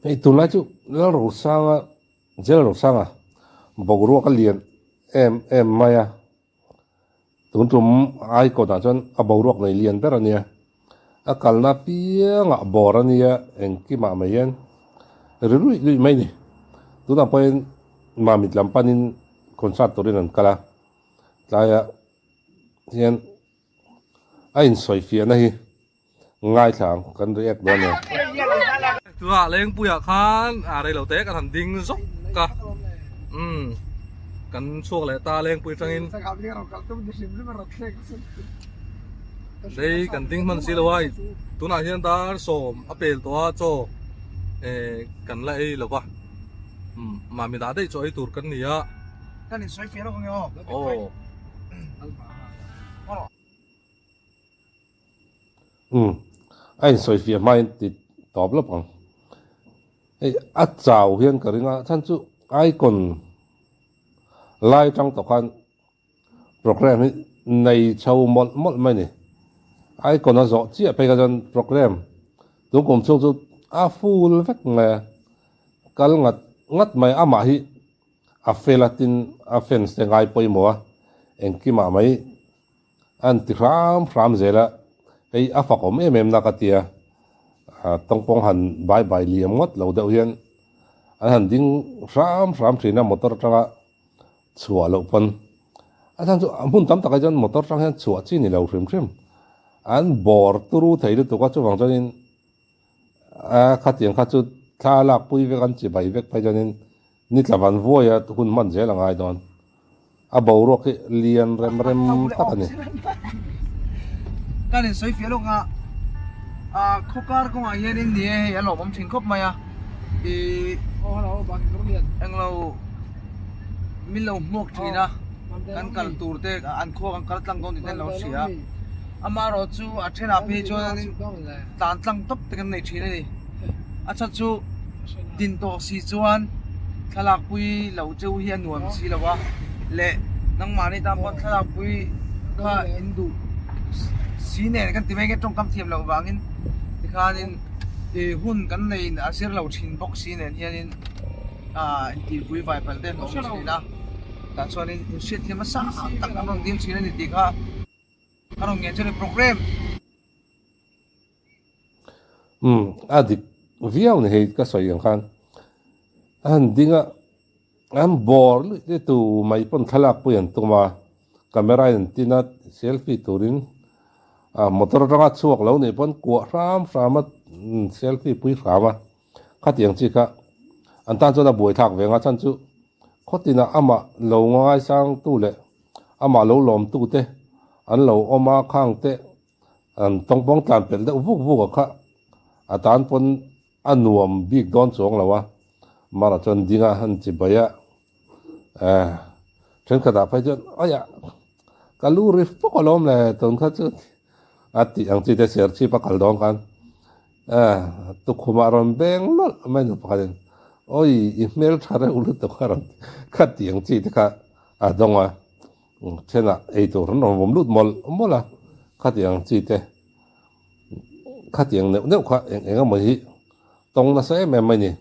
ไอ้ตัวนั้นจุแล้วเราสร้างอะเจ้าเราสร้างอะบอกรู้ว่าก็เรียนเอ็มไม่อะตัวจุ่มไอ้ก่อนจนอะบอกรู้ว่าในเรียนเป็นอะไรเนี่ยอะกัลนาเปียงอะบอร์เนี่ยเองกี่มาไม่ยันรู้ไหมนี่ตัวนั้นเป็นมามิดลำพันินคอนเสิร์ตตัวนี้นั่นกะละลายอะยันไอ้สวยเฟียนะฮีง่ายทางกันเรียกโดนเนี่ย Tua leng puya khan đây lâu té cái thằng đinh dốc cả cần suộc lại ta leng pui trăng in đây cần đinh mình xí lâu ai tu nào hiện ta sổ apel to cho cần lại lâu quá mà mình đã đây cho ấy tụt cần gì á cái này xoay phía đâu không nhau ồ anh soi phía mai thì tóm lắm bằng ấy ắt chào hiền cái nga thân chú ai còn lai trong tập quan program này châu một mấy này ai còn nó rõ chia bây giờ program tôi cũng chung chú full vắt nghe cái ngắt mày mà hi phelatin phèn sẽ ngay bơi mua em kia mà mấy anh thì ram gì là ấy phật om em na cái tia tông phong hành bài bài liềm ngót lâu đầu hiền anh hành đinh ram chỉ là motor trăng chùa lâu phân anh thằng chú muốn tắm tại cái chân motor trăng hiền chùa chỉ ni lâu phim anh bor turu thấy được tụi các chú vàng cho nên khát tiếng khát chú thà lạc bùi về ăn chỉ bài về phải cho nên nít là văn vui à hun man dễ là ngay đòn bầu ruột cái liền rem tắc này cái này xoay phía đâu ngà khúc car cũng ai hiện đi anh lâu bấm chín khúc mày thì anh lâu mình lâu mốc thì na anh cần tour te anh khô anh cần tăng công thì lâu xí ama rồi chú trên áp thì cho tán tăng tốc thì cái này chỉ này chắc chú tin to xí chuan thlalak pui lo cheu hian nuam si lawa le nang mani tam pon thlalak pui kha indu sine kan timai ke tong kam thiam lo wangin tikhanin hun kan nei asir lo thin box sine hianin ti pui vai pal te no sina ta chuanin in shit thiam sa tak am rong dim sine ni tikha arong nge chele program adik viau ne he ka soyang khan anh dinga anh bor le tu mai pon thalak puyan tuma camera in tina selfie turin motor ranga chuak lo ne pon kwa ram selfie pui khama khatiang chi ka an tan chona boi thak venga chan chu khotina ama lo ngai sang tu le ama lo lom tu te an lo oma khang te an tongpong tlan pel de vuk kha atan pon anuam big don chong lawa marathon dinga han chi baya chen khada phai jon aya kaluri pokolom le ton kha chu ati ang chi te ser chi pa kal dong kan tu khumaron beng lol mai nu pakalen oi email thare ulu to kharan khati ang chi te kha adonga chena ei to ron bom lut mola khati ang chi te khati ang ne kha eng mo hi tong na se me mai ni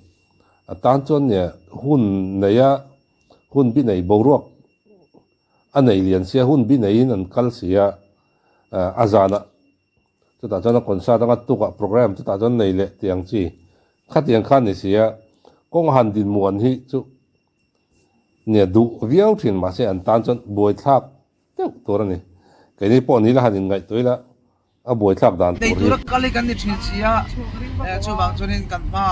tan chuan ne hun neya hun bi nei boruak anei lian sia hun bi nei an kal sia azana chuta chana konsa danga tuka program chuta chon nei le tiang chi khatiang khan ni sia kong han din muan hi chu ne du viau thin ma se an tan chon boi thak teu tor ni ke ni po ni la hanin ngai toila a boi thak dan đây tur tôi hi đã cali cái này chuyện gì á cho bạn cho nên cần ba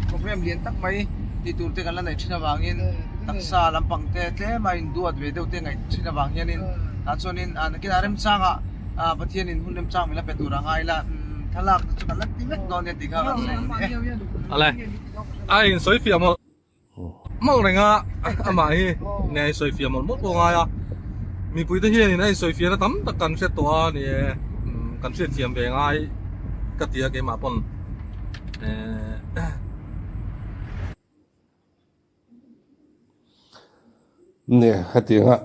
program liên tắc mấy đi tour te kan la nei thina wangin taksa lampang te mai duat ve deu te ngai thina wang hianin ta chonin an kin arem changa pathian in hunlem chang mila petura ngai la thalak chu kan la ti mek don ne ti kha kan sei ale ai soi phía một mong này ngà mà hi ngày soi phía một mốt ngà ya mi pui te hian này soi phía nó tắm tất cần sẽ toa nè cần sẽ thiam về ngay cái tia cái mà pon nè khatianga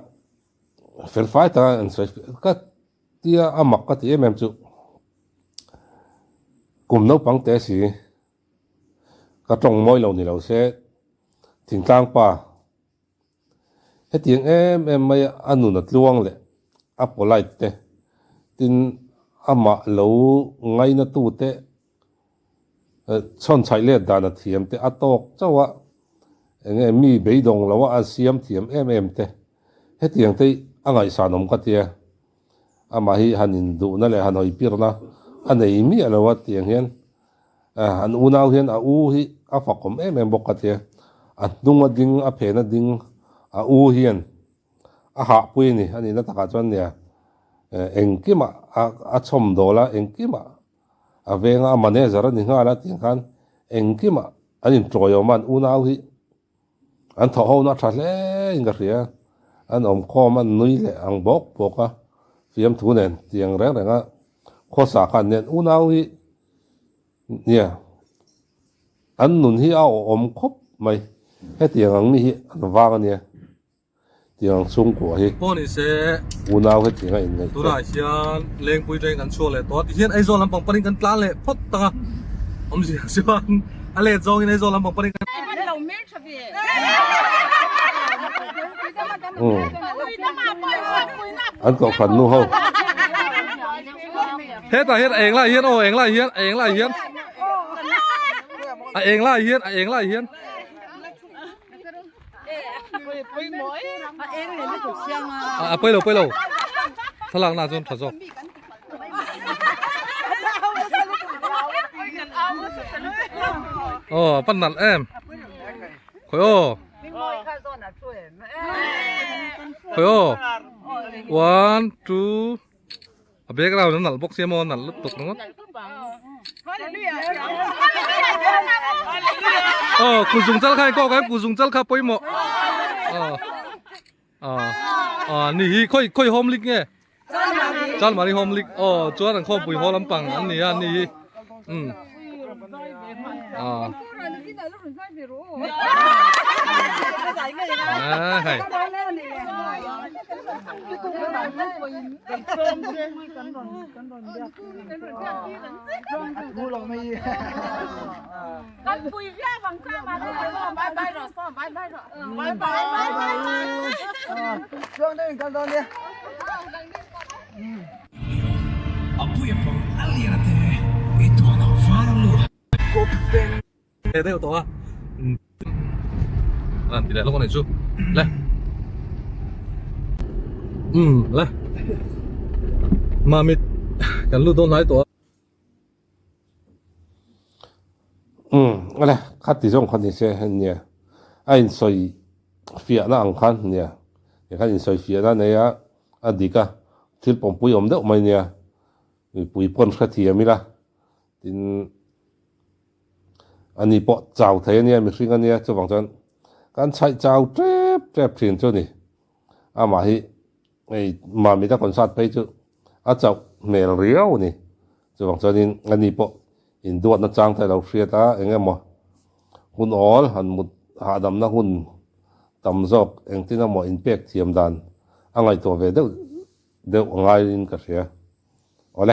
fel fai ta an sai ka tia amak ka ti em chu kum no pang te si cái trong môi lâu này lâu sẽ thỉnh tang pa hết tiếng em mấy anh nụ nát luang lệ áp lại thế tin ama lâu ngay na tu thế chọn chạy lên đàn là thiểm thế atok cháu ạ em mi bấy đồng lâu ASEAN thiểm em thế hết tiếng thế anh ấy sản ông cái thế ama hi hanin du na le hanoi pirna anei mi alawa tiang hian han unau hian a u hi a fakom em bokate a dunga ding a phena ding a u hian a ha pui ni ani na taka chon nia engkima a chom dola engkima a venga manager ni nga la tiang khan engkima anin troyo man unau hi an tho ho na thale inga ria an om kho man nui le ang bok poka phiếm thu nền tiếng rẽ rằng á khó xả khăn nền u nào hi nhỉ anh nôn hi ao ôm khóc mày hết tiếng anh mi hi anh vang nhỉ tiếng sung của hi poni se u nào hết tiếng anh này tu ra hian leng pui teng kan chua le to hian ai zo lampang paring kan tla le phot ta om si siwan ale zo in ai zo lampang paring kan anh có phần nu không hết ta hết eng lại hian o eng lại hian eng lại hian eng lại hian eng lại hian bây lâu thằng lăng nào thật rồi bắt nạt em khối khối 1 2 bây giờ nó nặn bốc xe mòn nặn lướt tục nó cụ dùng chân khai có cái cụ dùng chân khai bơi mọ nỉ khơi hôm lịch nghe chân mà đi hôm lịch chúa thằng kho bùi hoa lắm bằng anh nỉ hay mua lòng mì con bùi ra bằng sao mà bye bye rồi sao bye bye rồi bye bye xuống đây con đi thế đây to à thì lại lúc này chú lên lên mà mít cần lưu tôn nói to này khát tí trong khát tí xe nhỉ anh soi phía na ang khan nhỉ cái anh soi phía na này á đi cả thil pom pui om đậu mày nhỉ pui pon khát thì mi la tin anh đi bỏ chảo thế nhỉ mình suy nghĩ nhỉ cho bằng chân kan chạy chảo trép tiền cho nè mà hi ai mà mình đã còn sát bây chứ chảo mèo riêu nè cho bằng chân anh đi bỏ in duat na chang thai lo hria ta engemaw hun all han mut ha dam na hun tam zok engtin emaw in pek thiam dan angai to ve deuh ngai in ka hria